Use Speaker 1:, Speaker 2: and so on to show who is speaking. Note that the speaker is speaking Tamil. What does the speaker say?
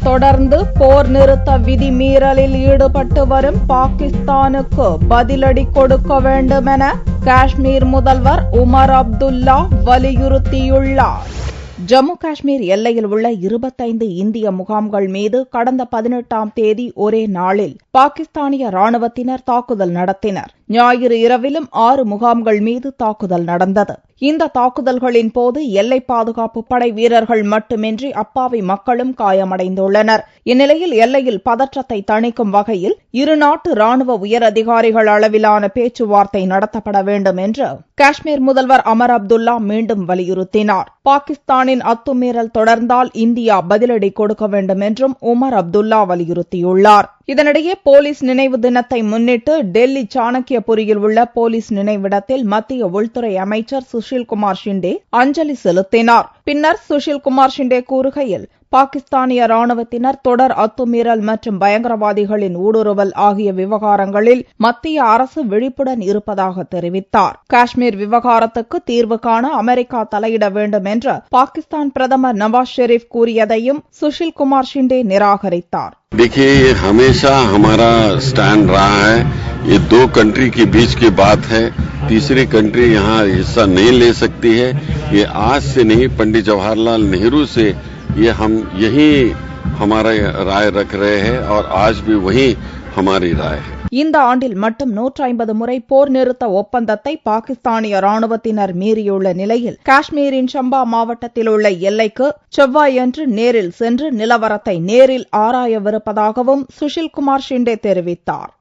Speaker 1: தொடர்ந்து போர் நிறுத்த விதிமீறலில் ஈடுபட்டு வரும் பாகிஸ்தானுக்கு பதிலடி கொடுக்க வேண்டும் என காஷ்மீர் முதல்வர் உமர் அப்துல்லா வலியுறுத்தியுள்ளார். ஜம்மு காஷ்மீர் எல்லையில் உள்ள 25 இந்திய முகாம்கள் மீது கடந்த 18ஆம் தேதி ஒரே நாளில் பாகிஸ்தானிய ராணுவத்தினர் தாக்குதல் நடத்தினர். ஞாயிறு இரவிலும் 6 முகாம்கள் மீது தாக்குதல் நடந்தது. இந்த தாக்குதல்களின் போது எல்லை பாதுகாப்பு படை வீரர்கள் மட்டுமின்றி அப்பாவி மக்களும் காயமடைந்துள்ளனர். இந்நிலையில் எல்லையில் பதற்றத்தை தணிக்கும் வகையில் இருநாட்டு ராணுவ உயரதிகாரிகள் அளவிலான பேச்சுவார்த்தை நடத்தப்பட வேண்டும் என்று காஷ்மீர் முதல்வர் உமர் அப்துல்லா மீண்டும் வலியுறுத்தினார். பாகிஸ்தானின் அத்துமீறல் தொடர்ந்தால் இந்தியா பதிலடி கொடுக்க வேண்டும் என்றும் உமர் அப்துல்லா வலியுறுத்தியுள்ளார். இதனிடையே போலீஸ் நினைவு தினத்தை முன்னிட்டு டெல்லி சாணக்கியபுரியில் உள்ள போலீஸ் நினைவிடத்தில் மத்திய உள்துறை அமைச்சர் சுஷில்குமார் ஷிண்டே அஞ்சலி செலுத்தினார். பின்னர் சுஷில்குமார் ஷிண்டே கூறுகையில், பாகிஸ்தானிய ராணுவத்தினர் தொடர் அத்துமீறல் மற்றும் பயங்கரவாதிகளின் ஊடுருவல் ஆகிய விவகாரங்களில் மத்திய அரசு விழிப்புடன் இருப்பதாக தெரிவித்தார். காஷ்மீர் விவகாரத்துக்கு தீர்வு காண அமெரிக்கா தலையிட வேண்டும் என்று பாகிஸ்தான் பிரதமர் நவாஸ் ஷெரீப் கூறியதையும் சுஷில்குமார் ஷிண்டே நிராகரித்தார்.
Speaker 2: देखिए, ये हमेशा हमारा स्टैंड रहा है. ये 2 कंट्री के बीच की बात है. तीसरी कंट्री यहाँ हिस्सा नहीं ले सकती है. ये आज से नहीं, पंडित जवाहरलाल नेहरू से ये हम यही हमारा राय रख रहे हैं और आज भी वही हमारी राय है.
Speaker 1: இந்த ஆண்டில் மட்டும் 150 முறை போர் நிறுத்த ஒப்பந்தத்தை பாகிஸ்தானிய ராணுவத்தினர் மீறியுள்ள நிலையில் காஷ்மீரின் சம்பா மாவட்டத்தில் உள்ள எல்லைக்கு செவ்வாயன்று நேரில் சென்று நிலவரத்தை நேரில் ஆராயவிருப்பதாகவும் சுஷில்குமார் ஷிண்டே தெரிவித்தார்.